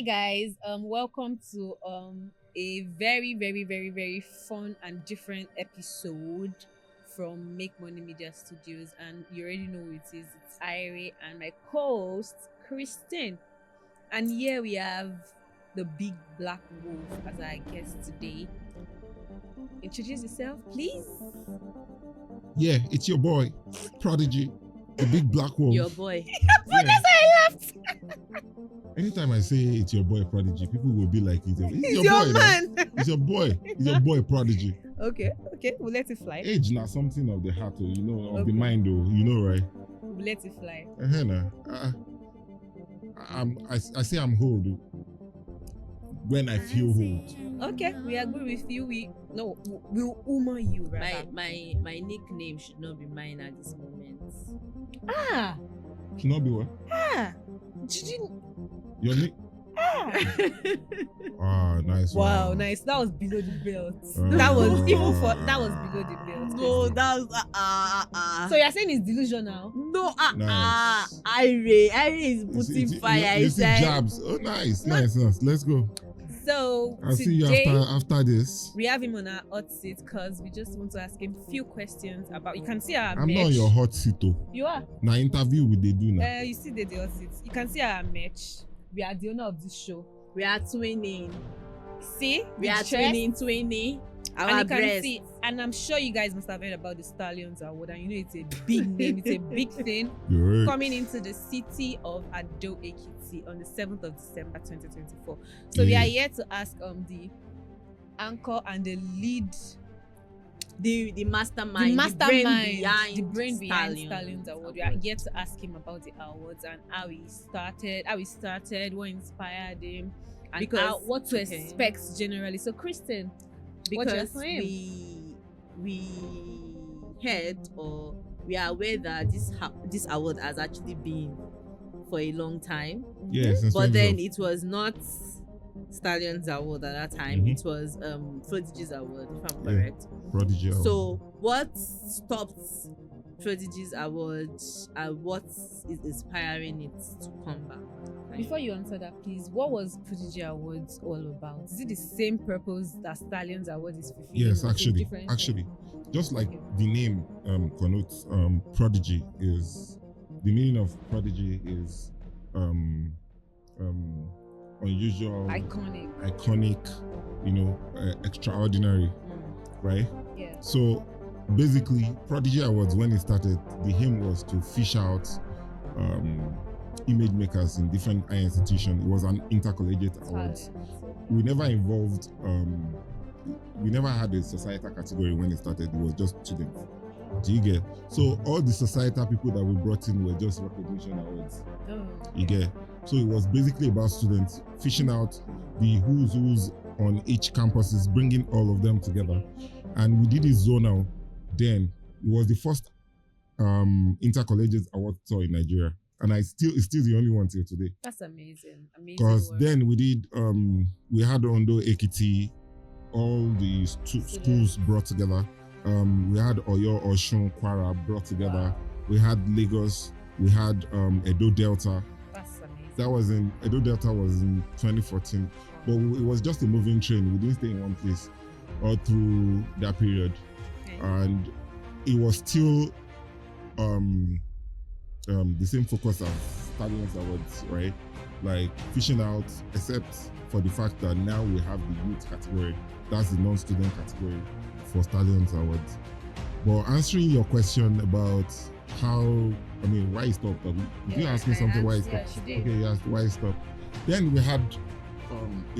guys, welcome to a very, very, very, very fun and different episode from Make Money Media Studios, and you already know who it is. It's Irie and my co-host Christine, and here we have the big black wolf as our guest today. Introduce yourself, please. Yeah, it's your boy, Prodigy, the big black wolf. Your boy. But that's why I laughed. Anytime I say it's your boy, Prodigy, people will be like, it's It's your your boy, man. man. It's your boy. It's your boy, Prodigy. Okay, we'll let it fly. Age now something of the heart, of Okay. the mind, right? We'll let it fly. I say I'm old when I feel old. Okay, we agree with you. We'll humor you, rather. My nickname should not be mine at this moment. Ah, Should not be what? did you? Your nick? Nice. Wow, one. nice. That was below the belt. Uh, That was that was below the belt. No, that was So you're saying it's delusional? no Nice. Irie is You putting see- fire you see inside. jabs. Oh, nice. Let's go. So I'll see you today after this. we have him on our hot seat because we just want to ask him a few questions about. You can see our I'm merch. not on your hot seat, though. You are. Now interview with they do now. You see the hot seat. You can see our merch. We are the owner of this show. We are twinning. See, We the are chest. twinning. And Our you can breast. see, and I'm sure you guys must have heard about the Stallions Award, and you know it's a big name, it's a big thing You're right. coming into the city of Ado Ekiti on the 7th of December 2024. So we are here to ask the anchor and the lead, The mastermind. the brain behind Stallions Stallions Award. We are here to ask him about the awards and how he started, what inspired him, and Because- what to okay. expect generally. So Kristen, what do you have Because for him? we heard or we are aware that this award has actually been for a long time, Yeah, since but then 2012. it was not Stallions Award at that time. Mhm. It was Prodigie's Award, if I'm Yeah. correct. Prodigy. So what stopped Prodigie's Award and what is inspiring it to come back? Before you answer that, please, what was Prodigie Awards all about? Is it the same purpose that Stallions Award is fulfilling? Yes, or is it actually, different? just like the name connotes, prodigy is the meaning of prodigy is unusual, Iconic. extraordinary, right? Yeah. So basically, Prodigy Awards, when it started, the aim was to fish out image makers in different higher institutions. It was an intercollegiate awards. We never involved, we never had a societal category when it started. It was just students. Do you get? So all the societal people that we brought in were just recognition awards. Oh. You get? So it was basically about students fishing out the who's on each campuses, bringing all of them together. And we did it zonal. Then it was the first intercollegiate award tour in Nigeria. And it's still the only one till today. That's amazing. Because work. then we did, we had Ondo, Ekiti, all the schools brought together. We had Oyo, Oshun, Kwara brought together. We had Lagos, we had Edo Delta. That's amazing. That was Edo Delta was in 2014. But it was just a moving train. We didn't stay in one place all through that period. Okay. And it was still the same focus as Stallions Awards, right? Like fishing out, except for the fact that now we have the youth category. That's the non-student category for Stallions Awards. But answering your question about why it stopped. Did you ask me something why it stopped? Yeah, she did. Okay, you asked why it stopped. Then we had a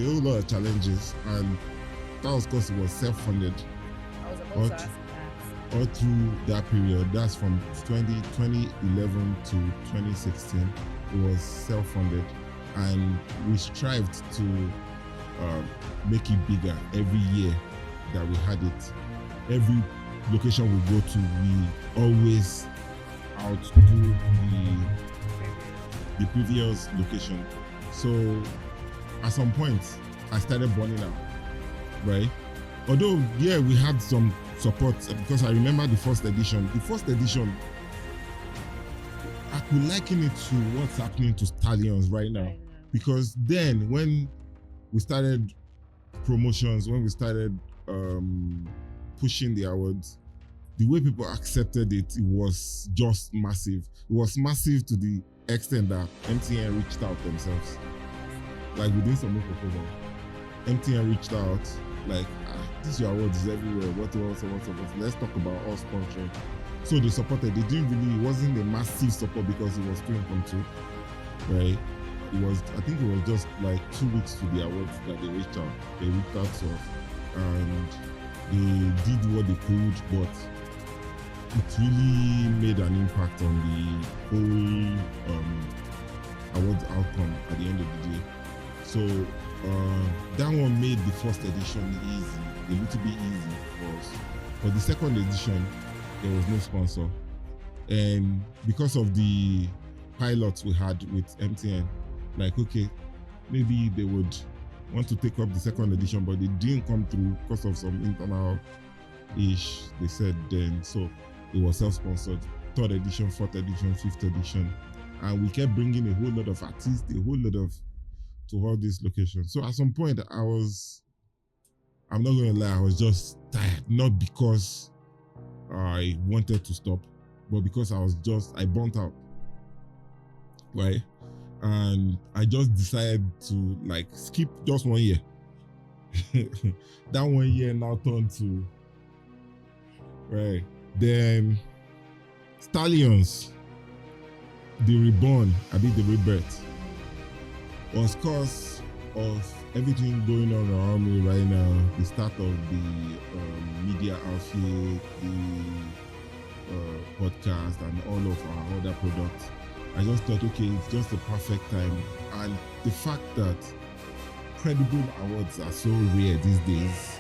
whole lot of challenges, and that was because it was self-funded I was about What? to ask that. all through that period. That's from 2011 to 2016. It was self-funded, and we strived to make it bigger every year that we had it. Every location we go to, we always outdo the previous location. So at some point, I started burning out, right? Although, yeah, we had some support because I remember the first edition. The first edition, I could liken it to what's happening to Stallions right now. because then when we started promotions, when we started pushing the awards, the way people accepted it, it was just massive. It was massive to the extent that MTN reached out themselves. Like within some proposal, MTN reached out, like, this your awards is everywhere. What else? Let's talk about us sponsoring. So they supported. They didn't really, it wasn't a massive support because it was 2 impromptu, right? It was, I think it was just like 2 weeks to the awards that they reached out. They reached out to us and they did what they could, but it really made an impact on the whole awards outcome at the end of the day. So that one made the first edition easy, a little bit easy for us. For the second edition, there was no sponsor. And because of the pilots we had with MTN, like, okay, maybe they would want to take up the second edition, but they didn't come through because of some internal ish, they said then. So it was self-sponsored. 3rd edition, 4th edition, 5th edition. And we kept bringing a whole lot of artists, a whole lot of, to all these locations. So at some point I'm not going to lie, I was just tired. Not because I wanted to stop, but because I burnt out, right? And I just decided to like skip just 1 year. That 1 year now turned to, right? Then Stallions, the reborn, the rebirth, was cause of everything going on around me right now. The start of the media outfit, the podcast, and all of our other products. I just thought, okay, it's just the perfect time. And the fact that credible awards are so rare these days,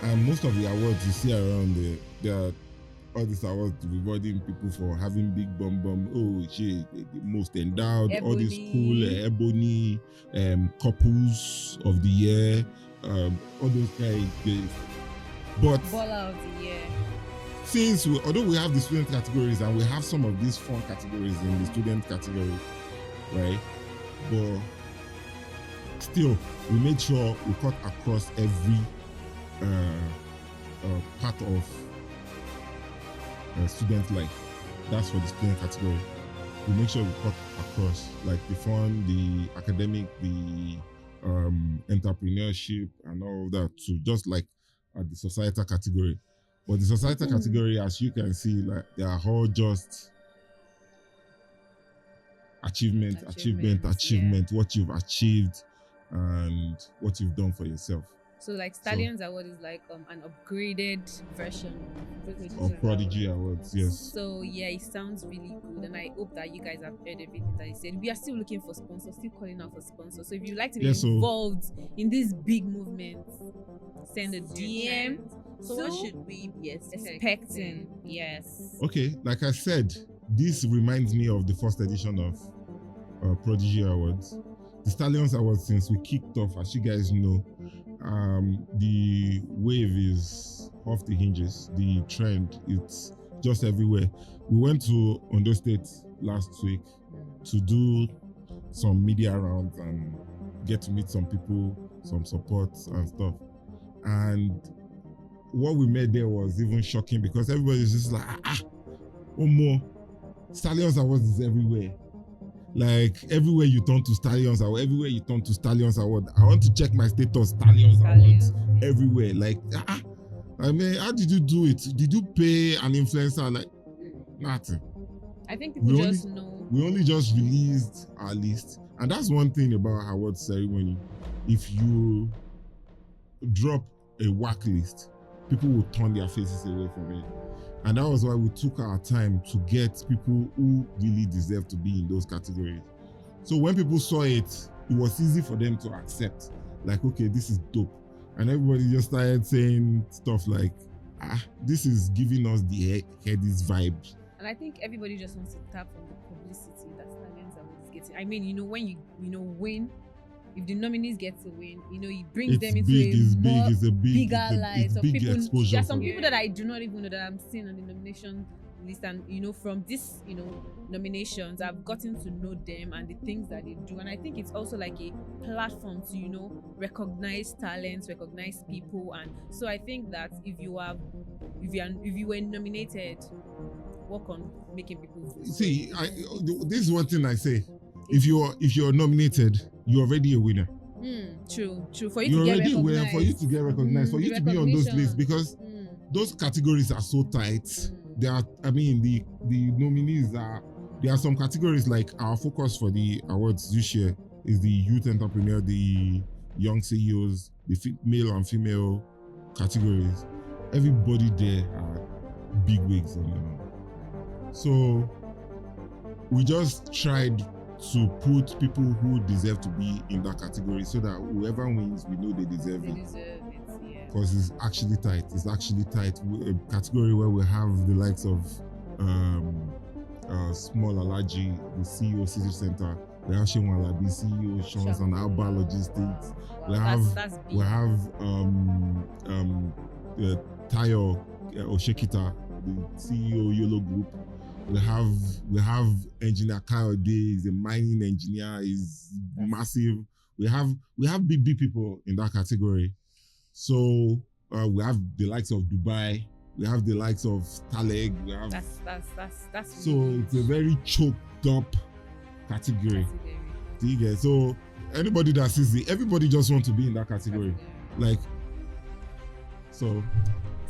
and most of the awards you see around there are all these awards rewarding people for having big bum. Oh shit, the most endowed, Ebony. All these cool Ebony, couples of the year, all those guys. But Baller of the year. since although we have the student categories and we have some of these fun categories in the student category, right? But still, we made sure we cut across every part of student life. That's for the student category. We make sure we cut across, like the fun, the academic, the entrepreneurship, and all of that too, just like at the societal category. But the societal category, as you can see, like they are all just achievement, what you've achieved and what you've done for yourself. So like Stallions Award is like an upgraded version of PRODIGIE Awards, yes. So yeah, it sounds really good, and I hope that you guys have heard everything that I said. We are still looking for sponsors, still calling out for sponsors. So if you'd like to be involved in this big movement, send a DM. So what should we be expecting? Yes. Okay, like I said, this reminds me of the first edition of PRODIGIE Awards. The Stallions Awards, since we kicked off, as you guys know, the wave is off the hinges. The trend, it's just everywhere. We went to Ondo State last week to do some media rounds and get to meet some people, some support and stuff. And what we met there was even shocking because everybody's just like, one more. Stallions Awards is everywhere. Like everywhere you turn to Stallions Award, everywhere you turn to Stallions Award. I want to check my status, Stallions Awards everywhere. Like, I mean, how did you do it? Did you pay an influencer? Like, nothing. I think people just know. We only just released our list, and that's one thing about award ceremony. If you drop a whack list, people will turn their faces away from it. And that was why we took our time to get people who really deserve to be in those categories. So when people saw it, it was easy for them to accept. Like, okay, this is dope. And everybody just started saying stuff like, this is giving us the Headies vibe. And I think everybody just wants to tap on the publicity that Stallions Awards is getting. I mean, when you win, if the nominees get to win, it brings them into bigger light of people. Exposure. There are some people that I do not even know that I'm seeing on the nomination list, and from this nominations, I've gotten to know them and the things that they do, and I think it's also like a platform to recognize talents, recognize people. And so I think that if you were nominated, work on making people vote. See, this is one thing I say: if you're nominated, you're already a winner. True. For you You're to get already a winner. recognized. For you to get recognized, for you to be on those lists, because those categories are so tight. There are, the nominees are. There are some categories, like our focus for the awards this year is the youth entrepreneur, the young CEOs, the male and female categories. Everybody there are big wigs on them. So we just tried to put people who deserve to be in that category, so that whoever wins, we know they deserve it. Yeah. Because it's actually tight. It's actually tight. A category where we have the likes of Small Alaji, the CEO of City Center. We have Shewan Alabi, CEO Shons and Alba Logistics. We have Tayo Oshekita, the CEO Yolo Group. We have engineer Kayode, he's a mining engineer, he's massive. We have big people in that category. So we have the likes of Dubai, we have the likes of Taleg, we have that's so really it's a very choked up category. Do you get? So anybody that sees everybody just want to be in that category. Like so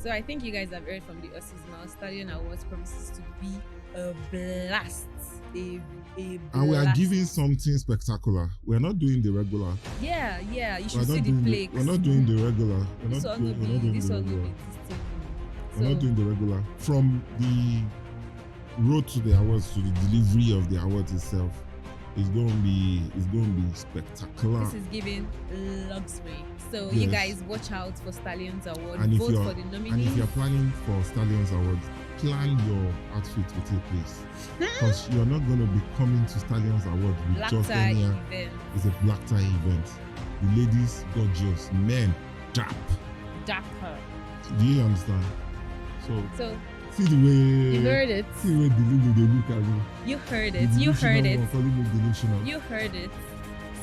I think you guys have heard from the Aussies now. Stallion Awards promises to be a blast. A blast. And we are giving something spectacular. We're not doing the regular. Yeah. You should see the plaques. We're not doing the regular. This one will be existing. We're not doing the regular. From the road to the awards to the delivery of the awards itself, it's going to be spectacular. This is giving luxury. So Yes. you guys watch out for Stallions Awards. And if Vote you're for the nominees. and if you're planning for Stallions Awards, plan your outfit with your place, because you're not going to be coming to Stallions Awards with Black just tie any. event. It's a black tie event. The ladies gorgeous, men Dapper. Do you understand? So see the way you heard it. See the way they look at me. You heard The it. You heard delusional it. one, calling me delusional. You heard it.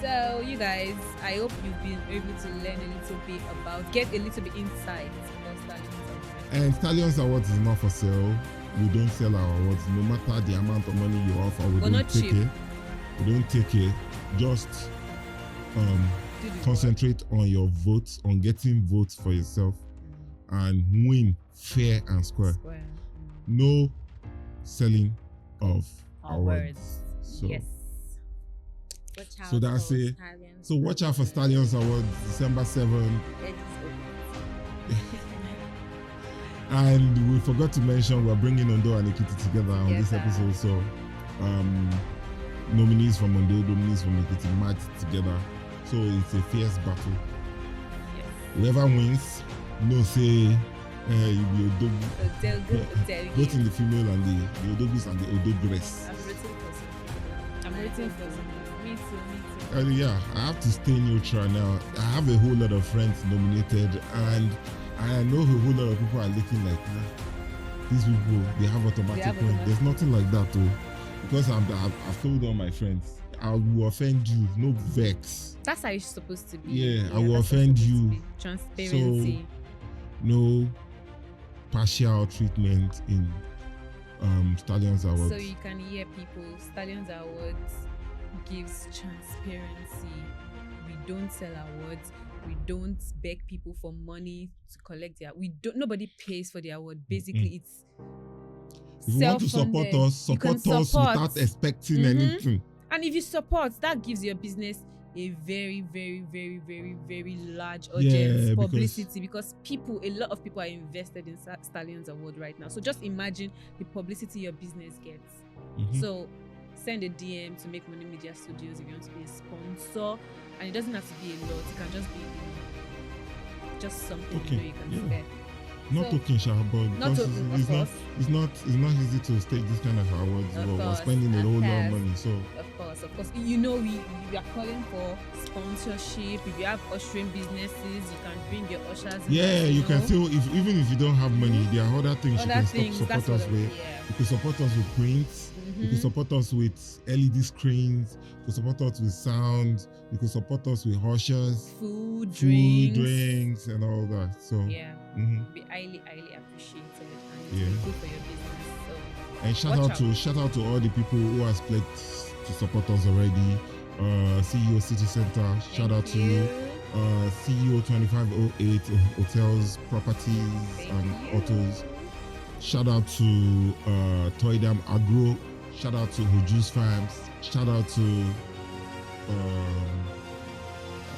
So you guys, I hope you've been able to learn a little bit get a little bit insight about Stallions Awards. And Stallions Awards is not for sale. We don't sell our awards. No matter the amount of money you offer, we We're don't not take cheap. it. We don't take it. Just Do the concentrate on your votes, on getting votes for yourself, and win fair and square. Square. No selling of Awards. So, Yes. Watch out so that's for it. Stallions So watch out for Stallions Awards, December 7th. And we forgot to mention we're bringing Ondo and Ekiti together on Yes, this episode. So nominees from Ondo, nominees from Ekiti matched together. So it's a fierce battle. Yes. Whoever wins, say you'll be Odogu. Both in the female and the Odogus and the Odogres. I'm rooting for some. Me too. Yeah, I have to stay neutral now. I have a whole lot of friends nominated, and I know a whole lot of people are looking like, these people, they have automatic win. There's nothing like that though. Because I've told all my friends, I will offend you, no vex. That's how it's supposed to be. Yeah, I will that's offend supposed to you. be. Transparency. So, no partial treatment in Stallions Awards. So you can hear people, Stallions Awards gives transparency. We don't sell awards. We don't beg people for money to collect their. Nobody pays for the award. Basically, it's if you want to support us, support us without expecting anything. And if you support, that gives your business a very, very, very, very, very large audience, publicity, because a lot of people are invested in Stallions Award right now. So just imagine the publicity your business gets. So send a DM to Make Money Media Studios if you want to be a sponsor, and it doesn't have to be a lot. It can just be just something you can spare. Not talking Sha, but it's not easy to stage this kind of awards. We're spending a whole lot of money. So of course. else. Of course, we are calling for sponsorship. If you have ushering businesses, you can bring your ushers. Yeah, you can still, even if you don't have money, there are other things you can support us with. Yeah. You can support us with prints. You can support us with LED screens. You can support us with sound. You can support us with ushers, food, drinks, and all that. So yeah, be highly appreciated, and Yeah. it's good for your business. So and shout out to all the people who has pledged to support us already. CEO City Center, shout out to you. CEO 2508 Hotels, Properties and Autos. Shout out to Toydam Agro. Shout out to Hujus Farms. Shout out to I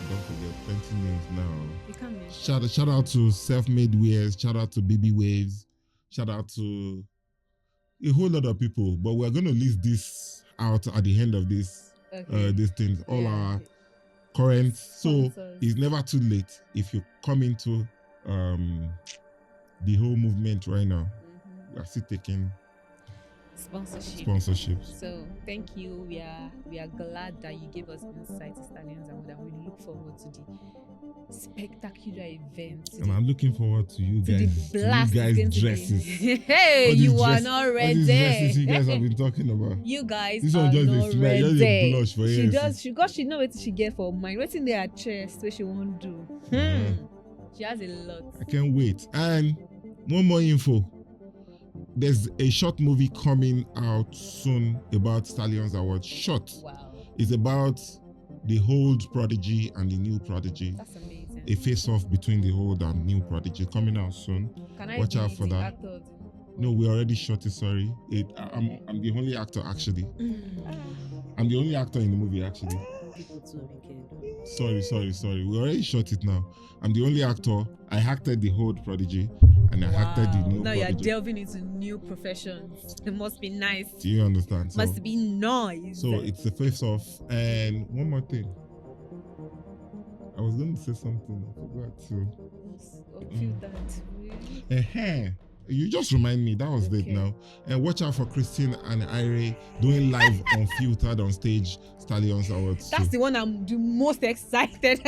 don't forget plenty names now. you can't mention. Shout out to Self-Made Wears. Shout out to Baby Waves. Shout out to a whole lot of people. But we're going to list this out at the end of this these things. All our current. So Sponsors. it's never too late if you come into the whole movement right now. We are still taking sponsorships. So thank you. We are glad that you gave us insight to Stallions Awards, and we look forward to the spectacular event. And I'm looking forward to you to guys. the blast You guys' it's going to be. dresses. Hey, All these you are dress- not all ready. these dresses you guys have been talking about. You guys This are one just not dey smell, just dey ready. blush for She here. does. She know what she get for mine. Waiting there at chest, what she won't do. She has a lot. I can't wait. And one more info. There's a short movie coming out soon about Stallions Awards. Short. Wow, It's about the old Prodigy and the new Prodigy. that's amazing. A face-off between the old and new Prodigy coming out soon. Can I watch be out for the that. actor of the movie? No, we already shot it. Sorry, I'm the only actor actually. I'm the only actor in the movie actually. People too wicked. Sorry. We already shot it now. I'm the only actor. I acted the old Prodigy and I acted the new Now you're Prodigy. delving into new professions. It must be nice. Do you understand? So, Must be nice. so it's a face-off. And one more thing. I was going to say something. I forgot to. Feel that. You just remind me. That was it Okay. now. And watch out for Christine and Ire doing live unfiltered on stage Stallions Awards. That's too. the one I'm the most excited.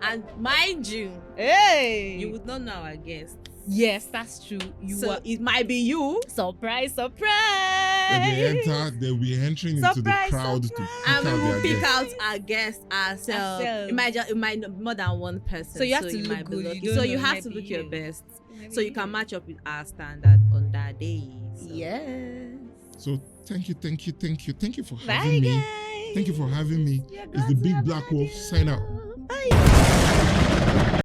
And mind you, Hey, you would not know our guest. yes, that's true. So it might be you. Surprise. When they'll be entering into the Surprise, crowd surprise. to And pick we out will their pick guests. out our guest ourselves. Ourselves. It might not be more than one person. So you have to you look might be good. You lucky. don't So know, you it have might to be look your you. best. So you can match up with our standard on that day. So. Yes. So thank you for Bye, having me. guys. Thank you for having me. You're It's the glad to Big have Black had Wolf. you. Sign out. Bye.